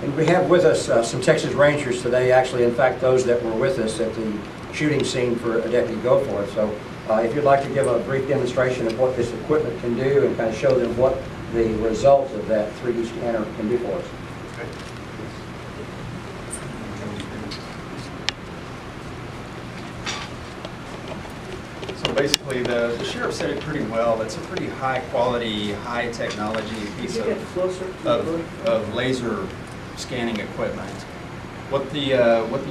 And we have with us some Texas Rangers today, actually, in fact, those that were with us at the shooting scene for Deputy Goforth. So if you'd like to give a brief demonstration of what this equipment can do and kind of show them what the result of that 3D scanner can do for us. So basically, the sheriff said it pretty well. It's a pretty high quality, high technology piece of laser scanning equipment. What the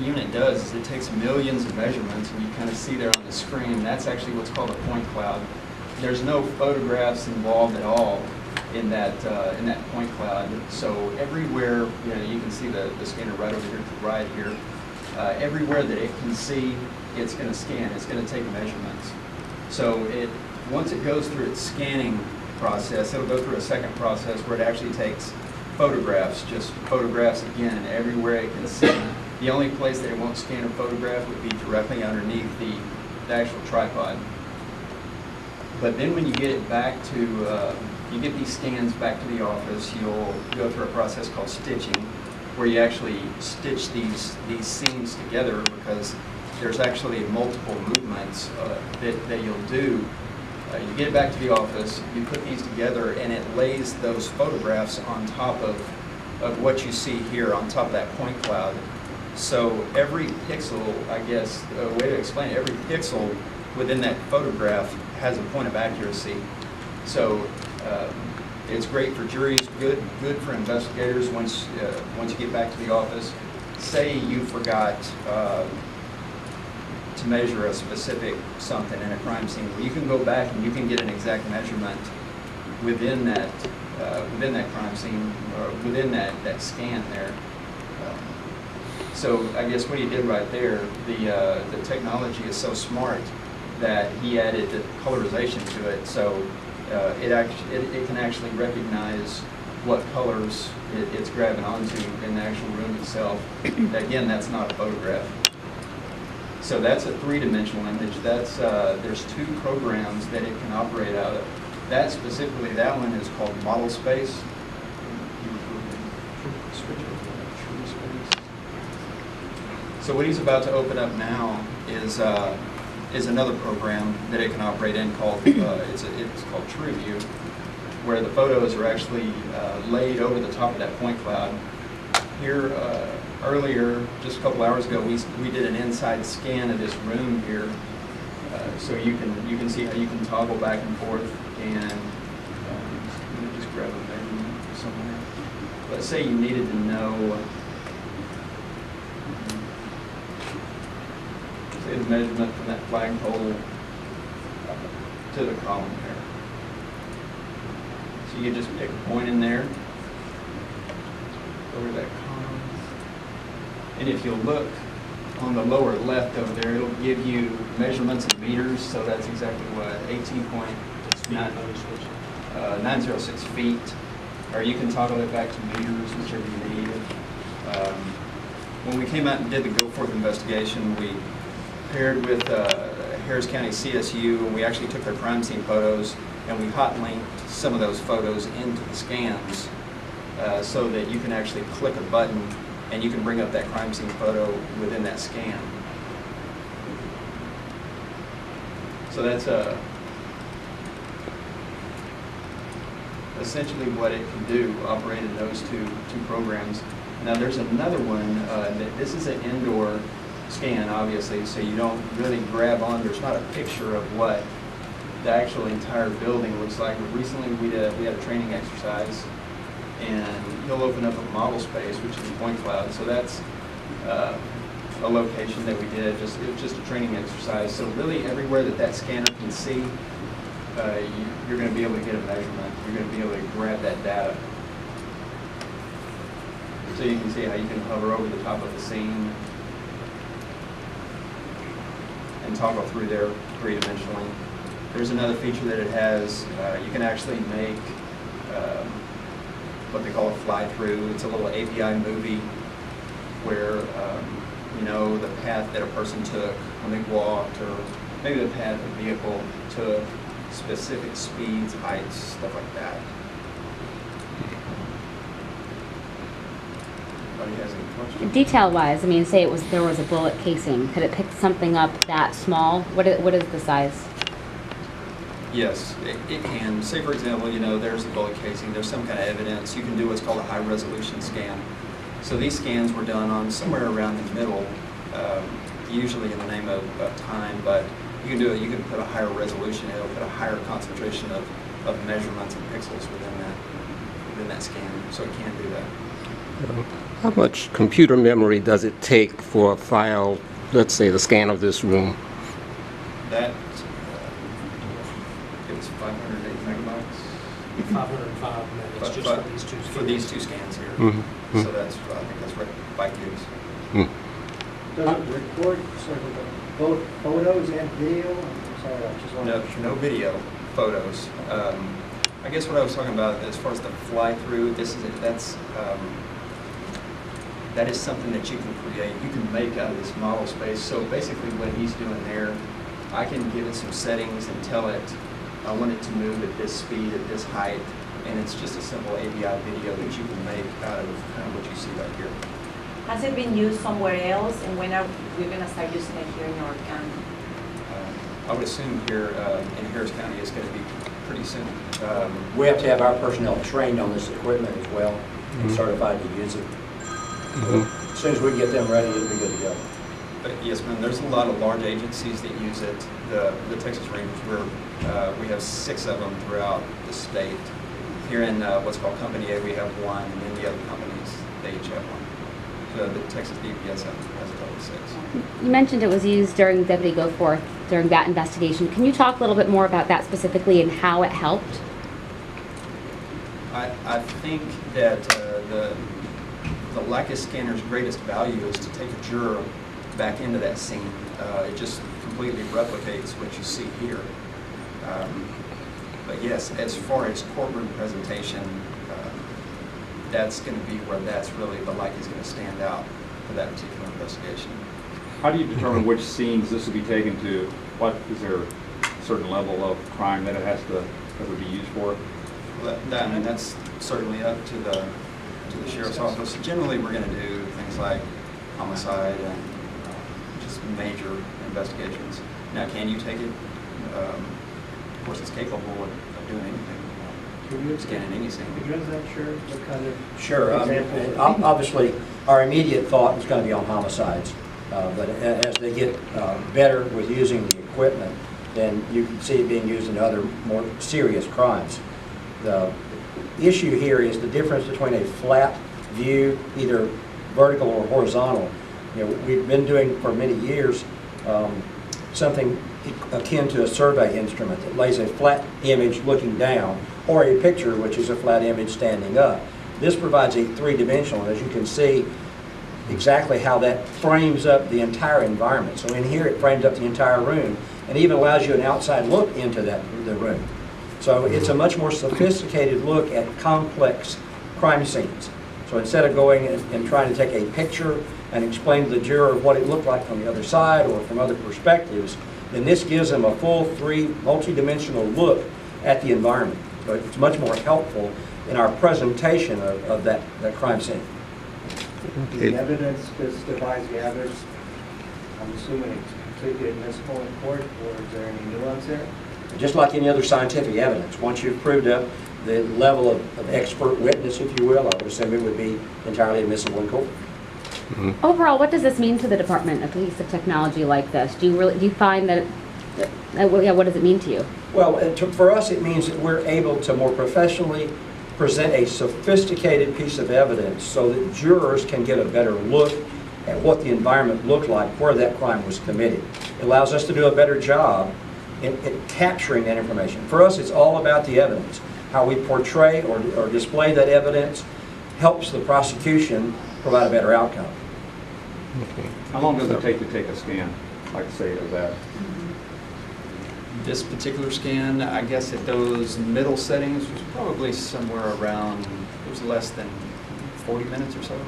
unit does is it takes millions of measurements, and you kind of see there on the screen. That's actually what's called a point cloud. There's no photographs involved at all in that point cloud. So everywhere, you can see the scanner right over here to the right here. Everywhere that it can see, it's going to scan. It's going to take measurements. So once it goes through its scanning process, it'll go through a second process where it actually takes photographs, just photographs again, everywhere it can see. The only place that it won't scan a photograph would be directly underneath the actual tripod. But then when you get it back to, you get these scans back to the office, you'll go through a process called stitching, where you actually stitch these scenes together, because there's actually multiple movements that you'll do. You get it back to the office, you put these together, and it lays those photographs on top of what you see here, on top of that point cloud. So every pixel, I guess, a way to explain it, every pixel within that photograph has a point of accuracy. So it's great for juries, good for investigators once you get back to the office. Say you forgot to measure a specific something in a crime scene, where you can go back and you can get an exact measurement within that crime scene, or within that scan there. So I guess what he did right there, the technology is so smart that he added the colorization to it. So it can actually recognize what colors it's grabbing onto in the actual room itself. Again, that's not a photograph. So that's a three-dimensional image. There's two programs that it can operate out of. That one is called Model Space. So what he's about to open up now is another program that it can operate in called it's called TrueView, where the photos are actually laid over the top of that point cloud. Here earlier, just a couple hours ago, we did an inside scan of this room here, so you can see how you can toggle back and forth, and let me just grab a measurement somewhere. Let's say you needed to know. The measurement from that flagpole to the column there. So you just pick a point in there, over that column, and if you'll look on the lower left over there, it'll give you measurements in meters. So that's exactly what, 18.906 feet, or you can toggle it back to meters, whichever you need. When we came out and did the Goforth investigation, we paired with Harris County CSU, and we actually took their crime scene photos and we hot linked some of those photos into the scans, so that you can actually click a button and you can bring up that crime scene photo within that scan. So that's essentially what it can do, operate in those two programs. Now there's another one, this is an indoor scan, obviously, so you don't really grab on. There's not a picture of what the actual entire building looks like. But recently we had a training exercise, and he'll open up a model space, which is a point cloud. So that's a location that we did. It was just a training exercise. So really everywhere that scanner can see, you're going to be able to get a measurement. You're going to be able to grab that data. So you can see how you can hover over the top of the scene and toggle through there three-dimensionally. There's another feature that it has. You can actually make what they call a fly-through. It's a little API movie where you know, the path that a person took when they walked, or maybe the path a vehicle took, specific speeds, heights, stuff like that. anybody has any questions. Detail-wise, I mean, say there was a bullet casing. Could it pick something up that small? What is the size? Yes, it can. Say, for example, you know, there's the bullet casing, there's some kind of evidence. You can do what's called a high-resolution scan. So these scans were done on somewhere around the middle, usually in the name of time, but you can do it. You can put a higher resolution, it'll put a higher concentration of measurements and pixels within that scan, so it can do that. How much computer memory does it take for a file, let's say the scan of this room? That it's 508 megabytes 505 minutes just for these two scans. for these two scans here. Mhm. So that's, I think that's right, 5 gigs. Does it record sort of both photos and video? I'm sorry, I just wanted to... No video, photos. I guess what I was talking about as far as the fly-through, that is something that you can create. You can make out of this model space. So basically what he's doing there, I can give it some settings and tell it I want it to move at this speed, at this height, and it's just a simple AVI video that you can make out of kind of what you see right here. Has it been used somewhere else, and when are we going to start using it here in North County? I would assume here in Harris County it's going to be pretty soon. We have to have our personnel trained on this equipment as well and certified to use it. As soon as we get them ready, it'll be good to go. But yes, ma'am, there's a lot of large agencies that use it. The Texas Rangers, we have 6 of them throughout the state. Here in what's called Company A, we have 1, and then the other companies, they each have 1. So the Texas DPS has a total of 6. You mentioned it was used during Deputy Goforth, during that investigation. Can you talk a little bit more about that specifically and how it helped? I think that the Leica scanner's greatest value is to take a juror back into that scene. It just completely replicates what you see here. But yes, as far as courtroom presentation, that's going to be where that's really the Leica is going to stand out for that particular investigation. How do you determine which scenes this will be taken to? What is there a certain level of crime that it would be used for? I mean, that's certainly up to the sheriff's office. Generally, we're going to do things like homicide and just major investigations. Now, can you take it? Of course, it's capable of doing anything. Scanning any scene. Could you answer that, sure? What kind of Sure. examples? Obviously, our immediate thought is going to be on homicides. But as they get better with using the equipment, then you can see it being used in other more serious crimes. The issue here is the difference between a flat view, either vertical or horizontal. You know, we've been doing for many years something akin to a survey instrument that lays a flat image looking down, or a picture which is a flat image standing up. This provides a three-dimensional, as you can see exactly how that frames up the entire environment. So in here it frames up the entire room and even allows you an outside look into the room. So it's a much more sophisticated look at complex crime scenes. So instead of going and trying to take a picture and explain to the juror what it looked like from the other side or from other perspectives, then this gives them a full multi-dimensional look at the environment. So it's much more helpful in our presentation of that crime scene. The evidence this device gathers, I'm assuming it's completely admissible in court, or is there any nuance there? Just like any other scientific evidence, once you've proved up the level of expert witness, if you will, I would assume it would be entirely admissible in court. Overall, what does this mean to the Department, a piece of technology like this? Do you find that, what does it mean to you? Well, for us, it means that we're able to more professionally present a sophisticated piece of evidence so that jurors can get a better look at what the environment looked like where that crime was committed. It allows us to do a better job in capturing that information. For us, it's all about the evidence. How we portray or display that evidence helps the prosecution provide a better outcome. Okay. How long does it take to take a scan, like say of that? This particular scan, I guess at those middle settings was probably somewhere around, it was less than 40 minutes or so.